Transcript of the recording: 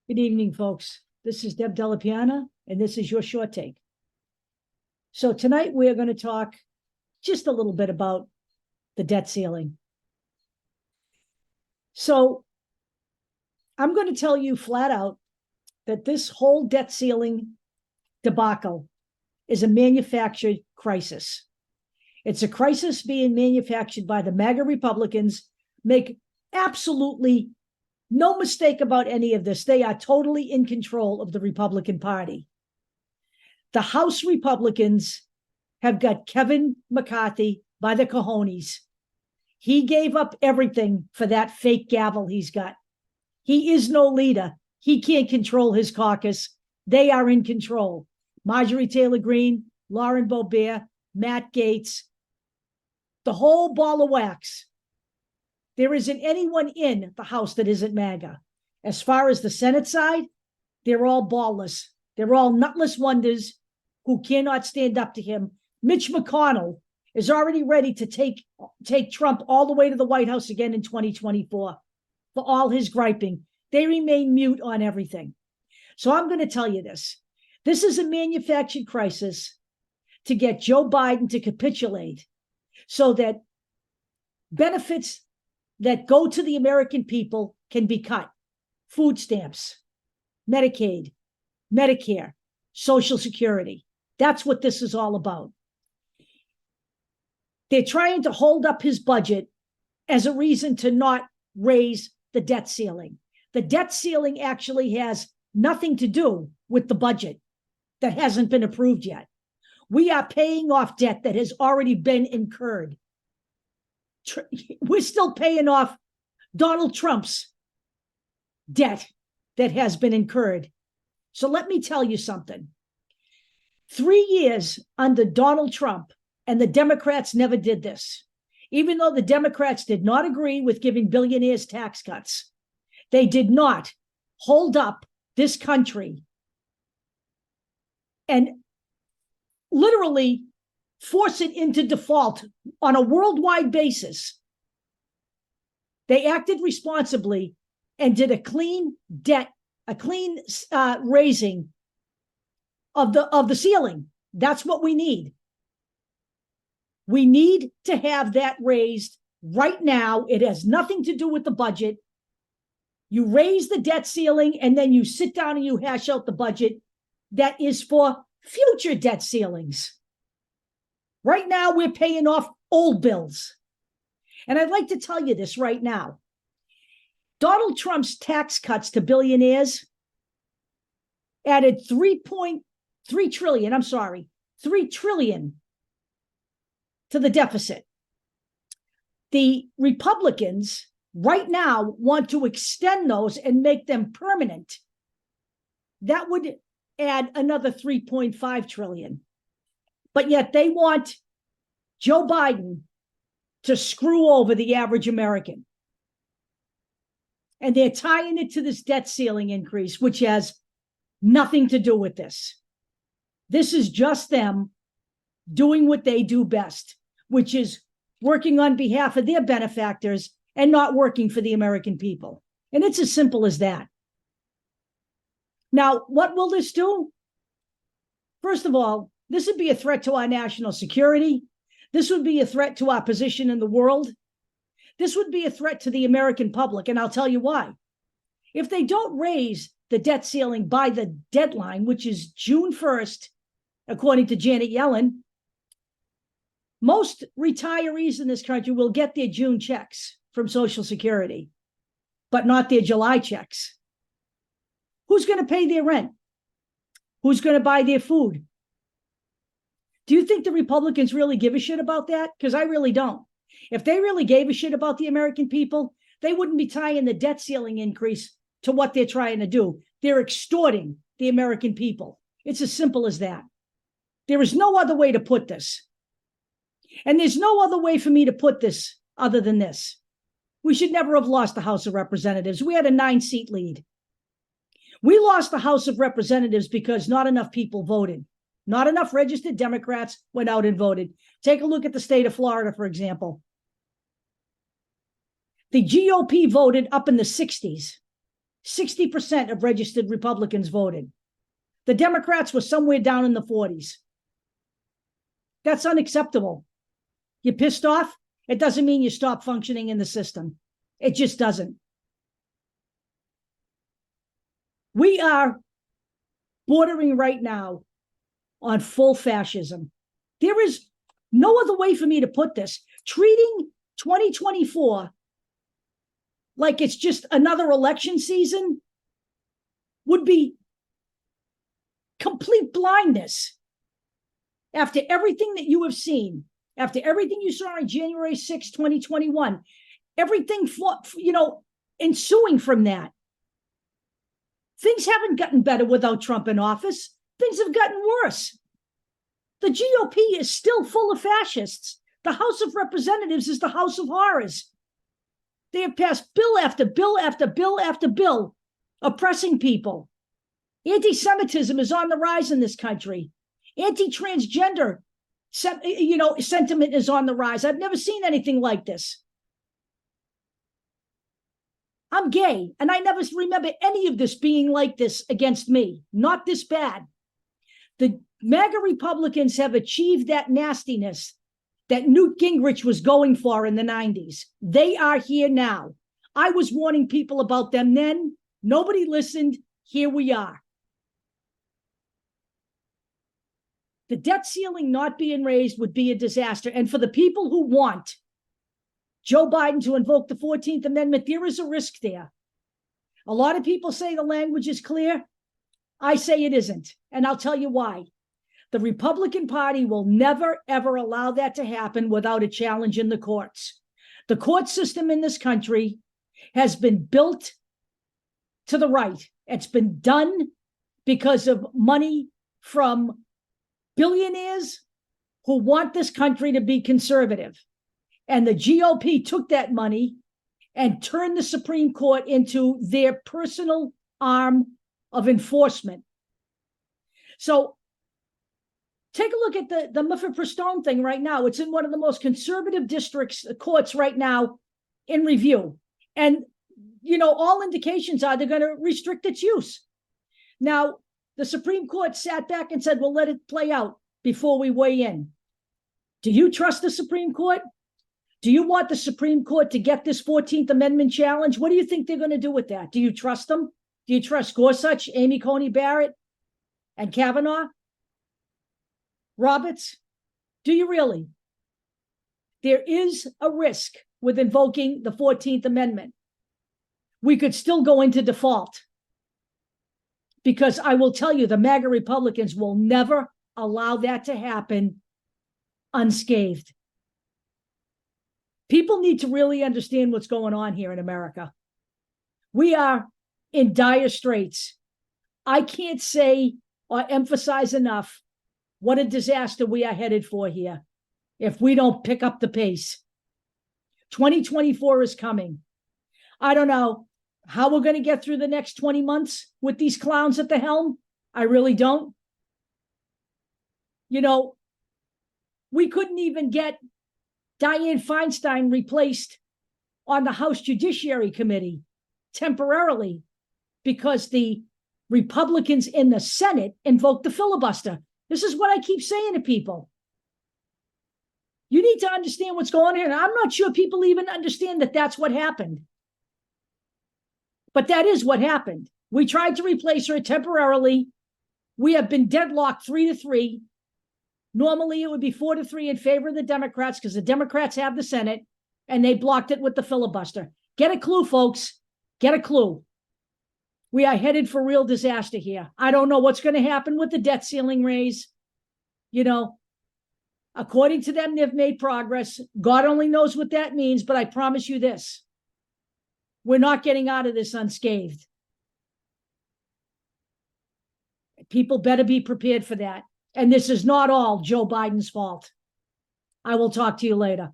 Good evening, folks. This is Deb Delapiana, and this is your short take. So tonight we're going to talk just a little bit about the debt ceiling. So I'm going to tell you flat out that this whole debt ceiling debacle is a manufactured crisis. It's a crisis being manufactured by the MAGA Republicans. Make absolutely no mistake about any of this. They are totally in control of the Republican Party. The House Republicans have got Kevin McCarthy by the cojones. He gave up everything for that fake gavel he's got. He is no leader. He can't control his caucus. They are in control. Marjorie Taylor Greene, Lauren Boebert, Matt Gaetz, the whole ball of wax. There isn't anyone in the House that isn't MAGA. As far as the Senate side, they're all ballless. They're all nutless wonders who cannot stand up to him. Mitch McConnell is already ready to take Trump all the way to the White House again in 2024 for all his griping. They remain mute on everything. So I'm going to tell you this. This is a manufactured crisis to get Joe Biden to capitulate so that benefits that go to the American people can be cut. Food stamps, Medicaid, Medicare, Social Security. That's what this is all about. They're trying to hold up his budget as a reason to not raise the debt ceiling. The debt ceiling actually has nothing to do with the budget that hasn't been approved yet. We are paying off debt that has already been incurred. We're still paying off Donald Trump's debt that has been incurred. So let me tell you something. 3 years under Donald Trump, and the Democrats never did this. Even though the Democrats did not agree with giving billionaires tax cuts, they did not hold up this country and literally force it into default on a worldwide basis. They acted responsibly and did a clean raising of the ceiling. That's what we need. We need to have that raised right now. It has nothing to do with the budget. You raise the debt ceiling and then you sit down and you hash out the budget that is for future debt ceilings. Right now, we're paying off old bills. And I'd like to tell you this right now. Donald Trump's tax cuts to billionaires added 3 trillion to the deficit. The Republicans right now want to extend those and make them permanent. That would add another 3.5 trillion. But yet they want Joe Biden to screw over the average American. And they're tying it to this debt ceiling increase, which has nothing to do with this. This is just them doing what they do best, which is working on behalf of their benefactors and not working for the American people. And it's as simple as that. Now, what will this do? First of all, this would be a threat to our national security. This would be a threat to our position in the world. This would be a threat to the American public, and I'll tell you why. If they don't raise the debt ceiling by the deadline, which is June 1st, according to Janet Yellen, most retirees in this country will get their June checks from Social Security, but not their July checks. Who's going to pay their rent? Who's going to buy their food? Do you think the Republicans really give a shit about that? Because I really don't. If they really gave a shit about the American people, they wouldn't be tying the debt ceiling increase to what they're trying to do. They're extorting the American people. It's as simple as that. There is no other way to put this. And there's no other way for me to put this other than this. We should never have lost the House of Representatives. We had a 9-seat lead. We lost the House of Representatives because not enough people voted. Not enough registered Democrats went out and voted. Take a look at the state of Florida, for example. The GOP voted up in the 60s. 60% of registered Republicans voted. The Democrats were somewhere down in the 40s. That's unacceptable. You're pissed off? It doesn't mean you stop functioning in the system. It just doesn't. We are bordering right now on full fascism. There is no other way for me to put this. Treating 2024 like it's just another election season would be complete blindness. After everything that you have seen, after everything you saw on January 6, 2021, everything, ensuing from that, things haven't gotten better without Trump in office. Things have gotten worse. The GOP is still full of fascists. The House of Representatives is the House of Horrors. They have passed bill after bill after bill after bill, oppressing people. Anti-Semitism is on the rise in this country. Anti-transgender, sentiment is on the rise. I've never seen anything like this. I'm gay, and I never remember any of this being like this against me. Not this bad. The MAGA Republicans have achieved that nastiness that Newt Gingrich was going for in the 90s. They are here now. I was warning people about them then. Nobody listened. Here we are. The debt ceiling not being raised would be a disaster. And for the people who want Joe Biden to invoke the 14th Amendment, there is a risk there. A lot of people say the language is clear. I say it isn't. And I'll tell you why. The Republican Party will never, ever allow that to happen without a challenge in the courts. The court system in this country has been built to the right. It's been done because of money from billionaires who want this country to be conservative. And the GOP took that money and turned the Supreme Court into their personal arm of enforcement. So take a look at the Muffitt-Prestone thing right now. It's in one of the most conservative courts right now in review. And, all indications are they're going to restrict its use. Now, the Supreme Court sat back and said, well, let it play out before we weigh in. Do you trust the Supreme Court? Do you want the Supreme Court to get this 14th Amendment challenge? What do you think they're going to do with that? Do you trust them? Do you trust Gorsuch, Amy Coney Barrett, and Kavanaugh? Roberts? Do you really? There is a risk with invoking the 14th Amendment. We could still go into default. Because I will tell you, the MAGA Republicans will never allow that to happen unscathed. People need to really understand what's going on here in America. We are in dire straits. I can't say or emphasize enough what a disaster we are headed for here if we don't pick up the pace. 2024 is coming. I don't know how we're going to get through the next 20 months with these clowns at the helm. I really don't. We couldn't even get Dianne Feinstein replaced on the House Judiciary Committee temporarily because the Republicans in the Senate invoked the filibuster. This is what I keep saying to people. You need to understand what's going on here. And I'm not sure people even understand that that's what happened. But that is what happened. We tried to replace her temporarily. We have been deadlocked 3-3. Normally, it would be 4-3 in favor of the Democrats because the Democrats have the Senate, and they blocked it with the filibuster. Get a clue, folks. Get a clue. We are headed for real disaster here. I don't know what's going to happen with the debt ceiling raise. According to them, they've made progress. God only knows what that means, but I promise you this. We're not getting out of this unscathed. People better be prepared for that. And this is not all Joe Biden's fault. I will talk to you later.